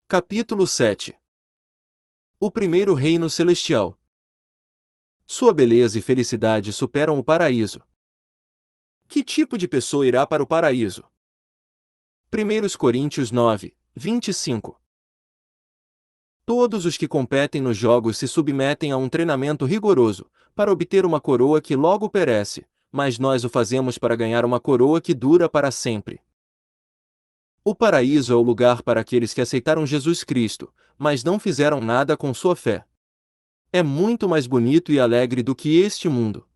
Capítulo 7. O primeiro reino celestial. Sua beleza e felicidade superam o paraíso. Que tipo de pessoa irá para o paraíso? 1 Coríntios 9, 25. Todos os que competem nos jogos se submetem a um treinamento rigoroso, para obter uma coroa que logo perece, mas nós o fazemos para ganhar uma coroa que dura para sempre. O paraíso é o lugar para aqueles que aceitaram Jesus Cristo, mas não fizeram nada com sua fé. É muito mais bonito e alegre do que este mundo.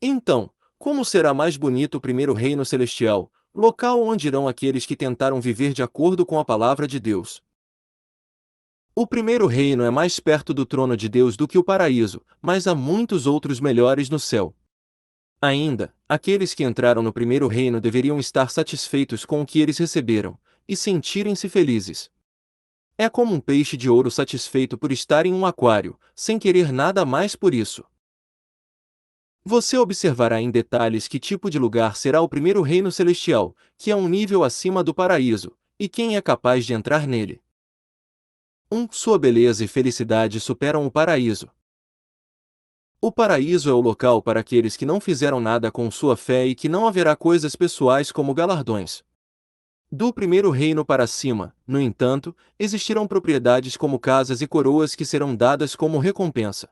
Então, como será mais bonito o primeiro reino celestial, local onde irão aqueles que tentaram viver de acordo com a palavra de Deus? O primeiro reino é mais perto do trono de Deus do que o paraíso, mas há muitos outros melhores no céu. Ainda, aqueles que entraram no primeiro reino deveriam estar satisfeitos com o que eles receberam, e sentirem-se felizes. É como um peixe de ouro satisfeito por estar em um aquário, sem querer nada mais por isso. Você observará em detalhes que tipo de lugar será o primeiro reino celestial, que é um nível acima do paraíso, e quem é capaz de entrar nele. 1. Sua beleza e felicidade superam o paraíso. O paraíso é o local para aqueles que não fizeram nada com sua fé e que não haverá coisas pessoais como galardões. Do primeiro reino para cima, no entanto, existirão propriedades como casas e coroas que serão dadas como recompensa.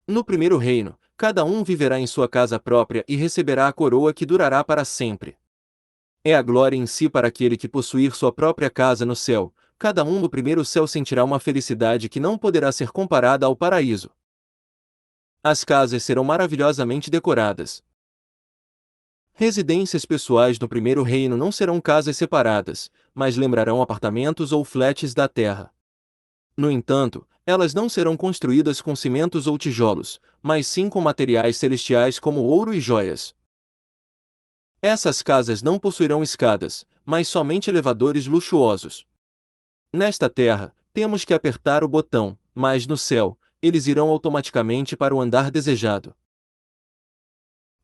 No primeiro reino, cada um viverá em sua casa própria e receberá a coroa que durará para sempre. É a glória em si para aquele que possuir sua própria casa no céu. Cada um no primeiro céu sentirá uma felicidade que não poderá ser comparada ao paraíso. As casas serão maravilhosamente decoradas. Residências pessoais no primeiro reino não serão casas separadas, mas lembrarão apartamentos ou flats da terra. No entanto, elas não serão construídas com cimentos ou tijolos, mas sim com materiais celestiais como ouro e joias. Essas casas não possuirão escadas, mas somente elevadores luxuosos. Nesta terra, temos que apertar o botão, mas no céu, eles irão automaticamente para o andar desejado.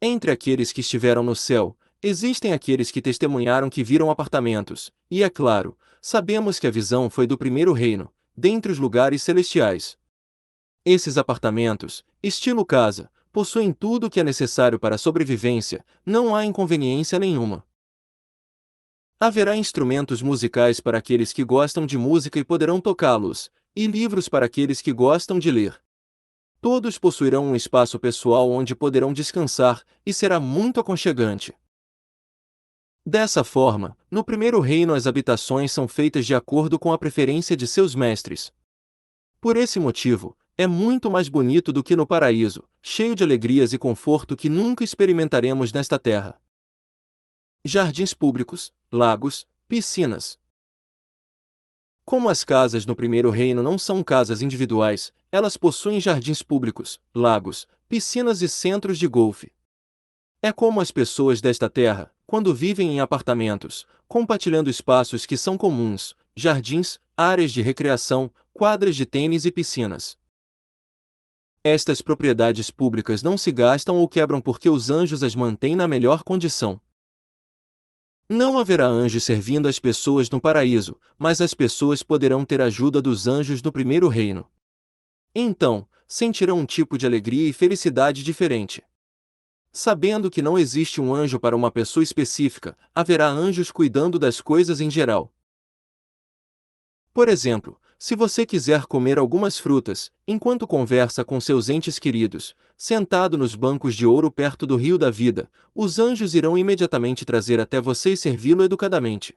Entre aqueles que estiveram no céu, existem aqueles que testemunharam que viram apartamentos, e é claro, sabemos que a visão foi do primeiro reino, dentre os lugares celestiais. Esses apartamentos, estilo casa, possuem tudo o que é necessário para a sobrevivência, não há inconveniência nenhuma. Haverá instrumentos musicais para aqueles que gostam de música e poderão tocá-los, e livros para aqueles que gostam de ler. Todos possuirão um espaço pessoal onde poderão descansar, e será muito aconchegante. Dessa forma, no primeiro reino as habitações são feitas de acordo com a preferência de seus mestres. Por esse motivo, é muito mais bonito do que no paraíso, cheio de alegrias e conforto que nunca experimentaremos nesta terra. Jardins públicos, lagos, piscinas. Como as casas no primeiro reino não são casas individuais, elas possuem jardins públicos, lagos, piscinas e centros de golfe. É como as pessoas desta terra, quando vivem em apartamentos, compartilhando espaços que são comuns, jardins, áreas de recreação, quadras de tênis e piscinas. Estas propriedades públicas não se gastam ou quebram porque os anjos as mantêm na melhor condição. Não haverá anjos servindo as pessoas no paraíso, mas as pessoas poderão ter ajuda dos anjos no primeiro reino. Então, sentirão um tipo de alegria e felicidade diferente. Sabendo que não existe um anjo para uma pessoa específica, haverá anjos cuidando das coisas em geral. Por exemplo, se você quiser comer algumas frutas, enquanto conversa com seus entes queridos, sentado nos bancos de ouro perto do rio da vida, os anjos irão imediatamente trazer até você e servi-lo educadamente.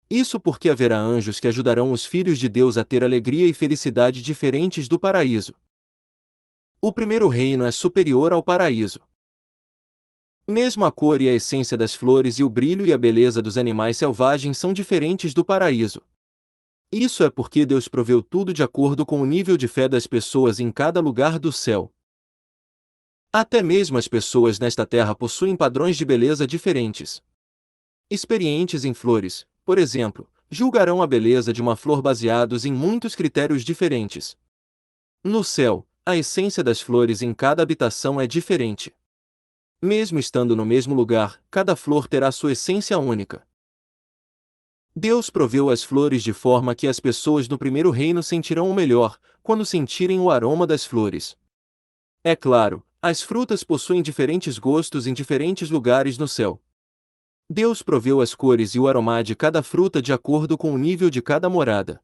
Isso porque haverá anjos que ajudarão os filhos de Deus a ter alegria e felicidade diferentes do paraíso. O primeiro reino é superior ao paraíso. Mesmo a cor e a essência das flores e o brilho e a beleza dos animais selvagens são diferentes do paraíso. Isso é porque Deus proveu tudo de acordo com o nível de fé das pessoas em cada lugar do céu. Até mesmo as pessoas nesta terra possuem padrões de beleza diferentes. Experientes em flores, por exemplo, julgarão a beleza de uma flor baseados em muitos critérios diferentes. No céu, a essência das flores em cada habitação é diferente. Mesmo estando no mesmo lugar, cada flor terá sua essência única. Deus proveu as flores de forma que as pessoas no primeiro reino sentirão o melhor, quando sentirem o aroma das flores. É claro, as frutas possuem diferentes gostos em diferentes lugares no céu. Deus proveu as cores e o aroma de cada fruta de acordo com o nível de cada morada.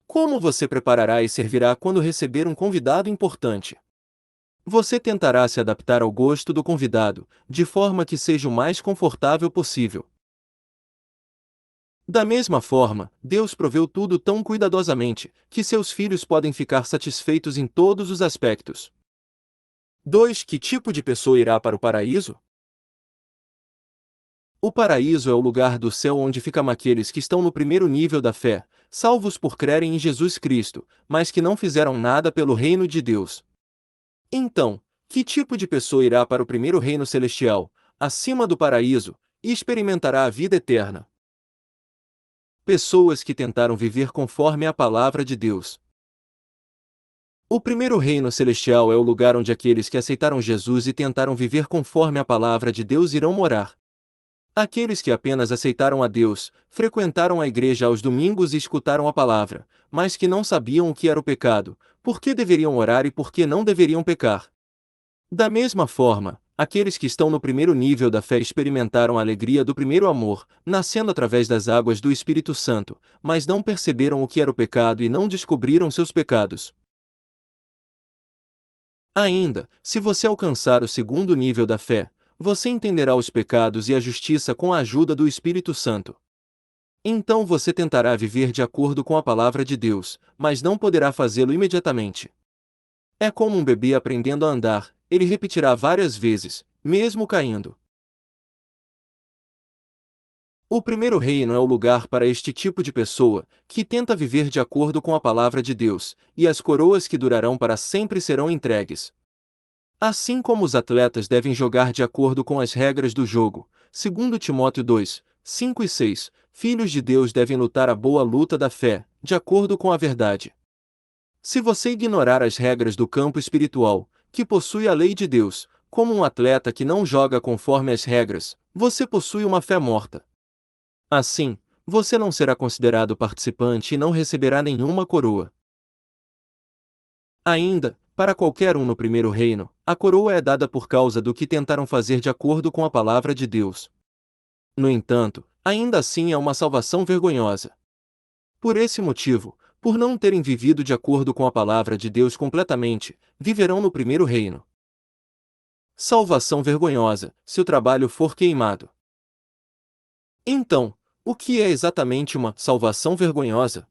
Como você preparará e servirá quando receber um convidado importante? Você tentará se adaptar ao gosto do convidado, de forma que seja o mais confortável possível. Da mesma forma, Deus proveu tudo tão cuidadosamente, que seus filhos podem ficar satisfeitos em todos os aspectos. 2. Que tipo de pessoa irá para o paraíso? O paraíso é o lugar do céu onde ficam aqueles que estão no primeiro nível da fé, salvos por crerem em Jesus Cristo, mas que não fizeram nada pelo reino de Deus. Então, que tipo de pessoa irá para o primeiro reino celestial, acima do paraíso, e experimentará a vida eterna? Pessoas que tentaram viver conforme a palavra de Deus. O primeiro reino celestial é o lugar onde aqueles que aceitaram Jesus e tentaram viver conforme a palavra de Deus irão morar. Aqueles que apenas aceitaram a Deus, frequentaram a igreja aos domingos e escutaram a palavra, mas que não sabiam o que era o pecado, por que deveriam orar e por que não deveriam pecar. Da mesma forma, aqueles que estão no primeiro nível da fé experimentaram a alegria do primeiro amor, nascendo através das águas do Espírito Santo, mas não perceberam o que era o pecado e não descobriram seus pecados. Ainda, se você alcançar o segundo nível da fé, você entenderá os pecados e a justiça com a ajuda do Espírito Santo. Então você tentará viver de acordo com a palavra de Deus, mas não poderá fazê-lo imediatamente. É como um bebê aprendendo a andar, ele repetirá várias vezes, mesmo caindo. O primeiro reino é o lugar para este tipo de pessoa, que tenta viver de acordo com a palavra de Deus, e as coroas que durarão para sempre serão entregues. Assim como os atletas devem jogar de acordo com as regras do jogo, segundo Timóteo 2, 5 e 6, filhos de Deus devem lutar a boa luta da fé, de acordo com a verdade. Se você ignorar as regras do campo espiritual, que possui a lei de Deus, como um atleta que não joga conforme as regras, você possui uma fé morta. Assim, você não será considerado participante e não receberá nenhuma coroa. Ainda, para qualquer um no primeiro reino, a coroa é dada por causa do que tentaram fazer de acordo com a palavra de Deus. No entanto, ainda assim é uma salvação vergonhosa. Por esse motivo, por não terem vivido de acordo com a palavra de Deus completamente, viverão no primeiro reino. Salvação vergonhosa, se o trabalho for queimado. Então, o que é exatamente uma salvação vergonhosa?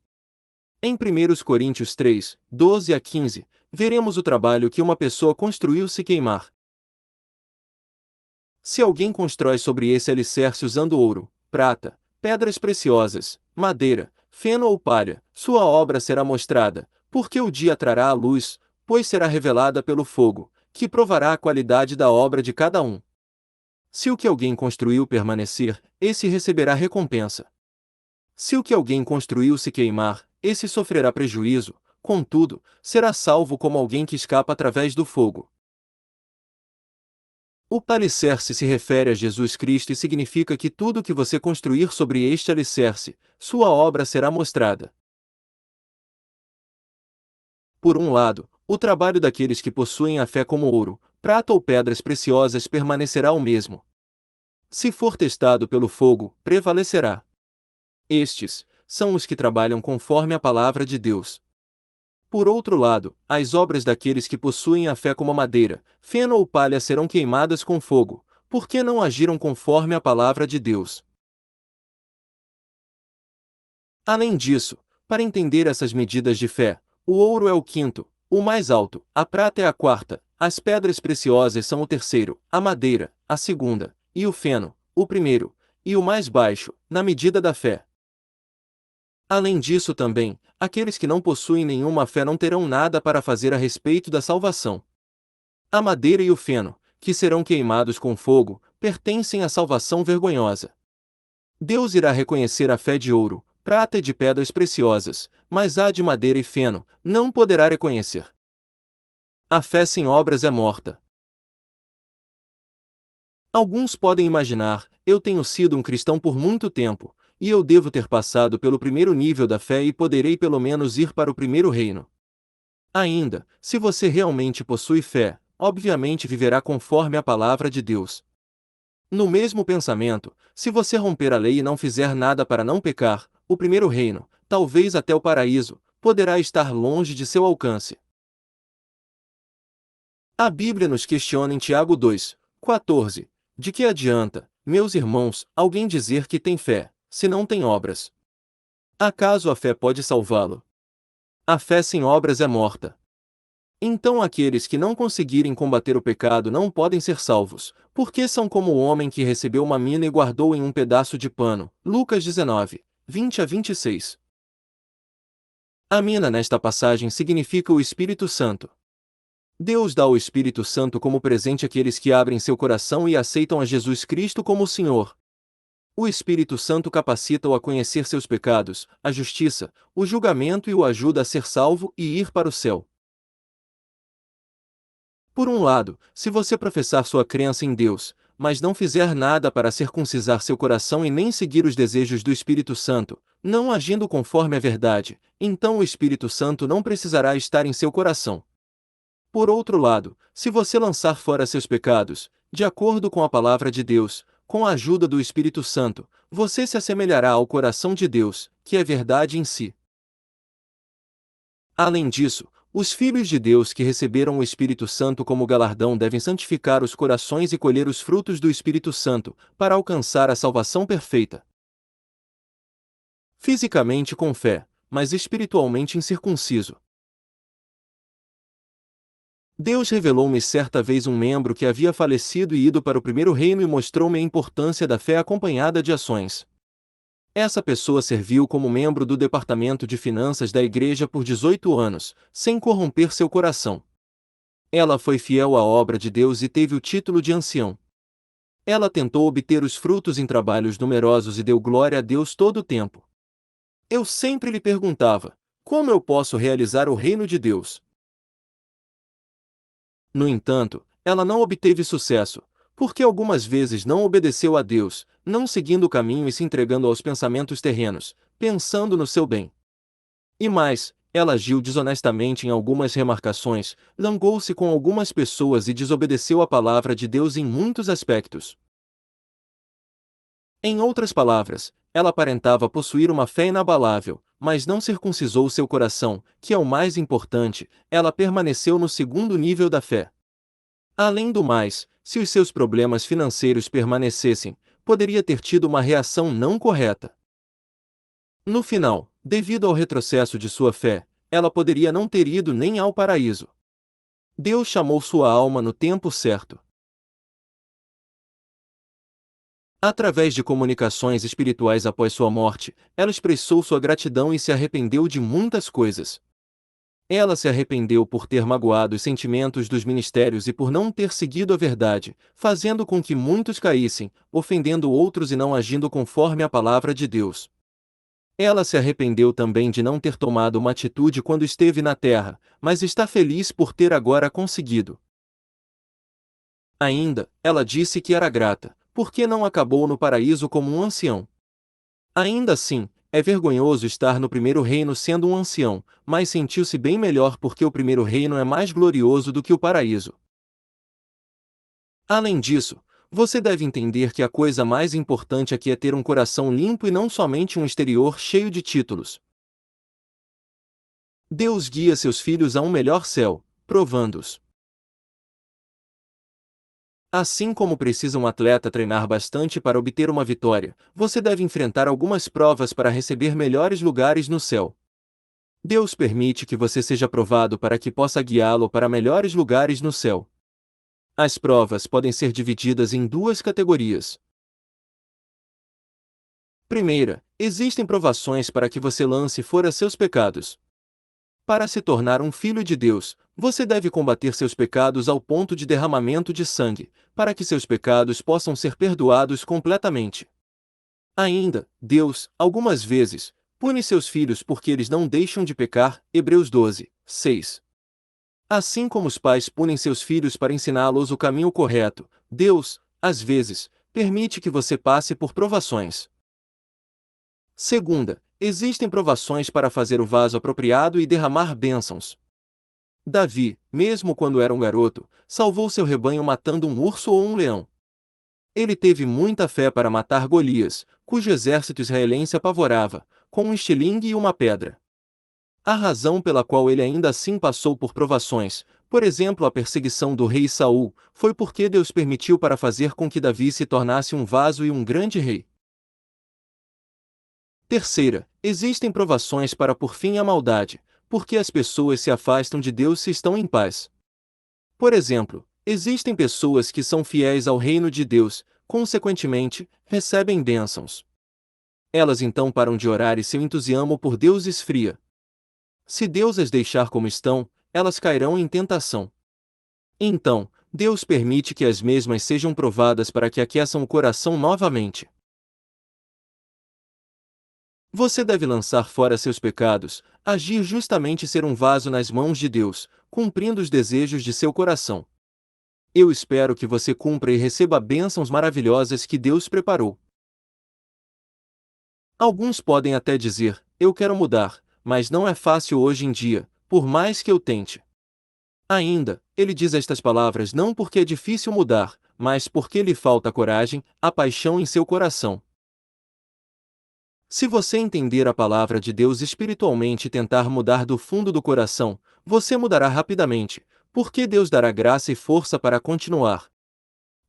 Em 1 Coríntios 3, 12 a 15, veremos o trabalho que uma pessoa construiu se queimar. Se alguém constrói sobre esse alicerce usando ouro, prata, pedras preciosas, madeira, feno ou palha, sua obra será mostrada, porque o dia trará a luz, pois será revelada pelo fogo, que provará a qualidade da obra de cada um. Se o que alguém construiu permanecer, esse receberá recompensa. Se o que alguém construiu se queimar, esse sofrerá prejuízo, contudo, será salvo como alguém que escapa através do fogo. O alicerce se refere a Jesus Cristo e significa que tudo que você construir sobre este alicerce, sua obra será mostrada. Por um lado, o trabalho daqueles que possuem a fé como ouro, prata ou pedras preciosas permanecerá o mesmo. Se for testado pelo fogo, prevalecerá. Estes são os que trabalham conforme a palavra de Deus. Por outro lado, as obras daqueles que possuem a fé como madeira, feno ou palha serão queimadas com fogo, porque não agiram conforme a palavra de Deus. Além disso, para entender essas medidas de fé, o ouro é o quinto, o mais alto, a prata é a quarta, as pedras preciosas são o terceiro, a madeira, a segunda, e o feno, o primeiro, e o mais baixo, na medida da fé. Além disso também, aqueles que não possuem nenhuma fé não terão nada para fazer a respeito da salvação. A madeira e o feno, que serão queimados com fogo, pertencem à salvação vergonhosa. Deus irá reconhecer a fé de ouro, prata e de pedras preciosas, mas a de madeira e feno não poderá reconhecer. A fé sem obras é morta. Alguns podem imaginar: eu tenho sido um cristão por muito tempo, e eu devo ter passado pelo primeiro nível da fé e poderei pelo menos ir para o primeiro reino. Ainda, se você realmente possui fé, obviamente viverá conforme a palavra de Deus. No mesmo pensamento, se você romper a lei e não fizer nada para não pecar, o primeiro reino, talvez até o paraíso, poderá estar longe de seu alcance. A Bíblia nos questiona em Tiago 2:14. De que adianta, meus irmãos, alguém dizer que tem fé, se não tem obras? Acaso a fé pode salvá-lo? A fé sem obras é morta. Então aqueles que não conseguirem combater o pecado não podem ser salvos, porque são como o homem que recebeu uma mina e guardou em um pedaço de pano. Lucas 19:20-26. A mina nesta passagem significa o Espírito Santo. Deus dá o Espírito Santo como presente àqueles que abrem seu coração e aceitam a Jesus Cristo como o Senhor. O Espírito Santo capacita-o a conhecer seus pecados, a justiça, o julgamento e o ajuda a ser salvo e ir para o céu. Por um lado, se você professar sua crença em Deus, mas não fizer nada para circuncisar seu coração e nem seguir os desejos do Espírito Santo, não agindo conforme a verdade, então o Espírito Santo não precisará estar em seu coração. Por outro lado, se você lançar fora seus pecados, de acordo com a palavra de Deus, com a ajuda do Espírito Santo, você se assemelhará ao coração de Deus, que é verdade em si. Além disso, os filhos de Deus que receberam o Espírito Santo como galardão devem santificar os corações e colher os frutos do Espírito Santo, para alcançar a salvação perfeita. Fisicamente com fé, mas espiritualmente incircunciso. Deus revelou-me certa vez um membro que havia falecido e ido para o primeiro reino e mostrou-me a importância da fé acompanhada de ações. Essa pessoa serviu como membro do departamento de finanças da igreja por 18 anos, sem corromper seu coração. Ela foi fiel à obra de Deus e teve o título de ancião. Ela tentou obter os frutos em trabalhos numerosos e deu glória a Deus todo o tempo. Eu sempre lhe perguntava: como eu posso realizar o reino de Deus? No entanto, ela não obteve sucesso, porque algumas vezes não obedeceu a Deus, não seguindo o caminho e se entregando aos pensamentos terrenos, pensando no seu bem. E mais, ela agiu desonestamente em algumas remarcações, zangou-se com algumas pessoas e desobedeceu a palavra de Deus em muitos aspectos. Em outras palavras, ela aparentava possuir uma fé inabalável, mas não circuncisou seu coração, que é o mais importante. Ela permaneceu no segundo nível da fé. Além do mais, se os seus problemas financeiros permanecessem, poderia ter tido uma reação não correta. No final, devido ao retrocesso de sua fé, ela poderia não ter ido nem ao paraíso. Deus chamou sua alma no tempo certo. Através de comunicações espirituais após sua morte, ela expressou sua gratidão e se arrependeu de muitas coisas. Ela se arrependeu por ter magoado os sentimentos dos ministérios e por não ter seguido a verdade, fazendo com que muitos caíssem, ofendendo outros e não agindo conforme a palavra de Deus. Ela se arrependeu também de não ter tomado uma atitude quando esteve na terra, mas está feliz por ter agora conseguido. Ainda, ela disse que era grata, porque não acabou no paraíso como um ancião. Ainda assim, é vergonhoso estar no primeiro reino sendo um ancião, mas sentiu-se bem melhor porque o primeiro reino é mais glorioso do que o paraíso. Além disso, você deve entender que a coisa mais importante aqui é ter um coração limpo e não somente um exterior cheio de títulos. Deus guia seus filhos a um melhor céu, provando-os. Assim como precisa um atleta treinar bastante para obter uma vitória, você deve enfrentar algumas provas para receber melhores lugares no céu. Deus permite que você seja provado para que possa guiá-lo para melhores lugares no céu. As provas podem ser divididas em duas categorias. Primeira, existem provações para que você lance fora seus pecados. Para se tornar um filho de Deus, você deve combater seus pecados ao ponto de derramamento de sangue, para que seus pecados possam ser perdoados completamente. Ainda, Deus, algumas vezes, pune seus filhos porque eles não deixam de pecar. Hebreus 12:6. Assim como os pais punem seus filhos para ensiná-los o caminho correto, Deus, às vezes, permite que você passe por provações. Segunda, existem provações para fazer o vaso apropriado e derramar bênçãos. Davi, mesmo quando era um garoto, salvou seu rebanho matando um urso ou um leão. Ele teve muita fé para matar Golias, cujo exército israelense apavorava, com um estilingue e uma pedra. A razão pela qual ele ainda assim passou por provações, por exemplo a perseguição do rei Saul, foi porque Deus permitiu para fazer com que Davi se tornasse um vaso e um grande rei. Terceira, existem provações para pôr fim à maldade, porque as pessoas se afastam de Deus se estão em paz. Por exemplo, existem pessoas que são fiéis ao reino de Deus, consequentemente, recebem bênçãos. Elas então param de orar e seu entusiasmo por Deus esfria. Se Deus as deixar como estão, elas cairão em tentação. Então, Deus permite que as mesmas sejam provadas para que aqueçam o coração novamente. Você deve lançar fora seus pecados, agir justamente e ser um vaso nas mãos de Deus, cumprindo os desejos de seu coração. Eu espero que você cumpra e receba bênçãos maravilhosas que Deus preparou. Alguns podem até dizer, eu quero mudar, mas não é fácil hoje em dia, por mais que eu tente. Ainda, ele diz estas palavras não porque é difícil mudar, mas porque lhe falta coragem, a paixão em seu coração. Se você entender a palavra de Deus espiritualmente e tentar mudar do fundo do coração, você mudará rapidamente, porque Deus dará graça e força para continuar.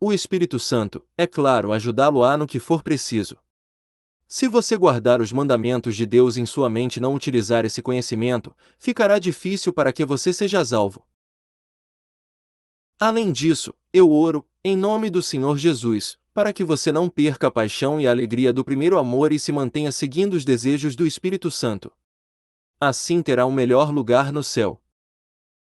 O Espírito Santo, é claro, ajudá-lo-á no que for preciso. Se você guardar os mandamentos de Deus em sua mente e não utilizar esse conhecimento, ficará difícil para que você seja salvo. Além disso, eu oro, em nome do Senhor Jesus, para que você não perca a paixão e a alegria do primeiro amor e se mantenha seguindo os desejos do Espírito Santo. Assim terá um melhor lugar no céu.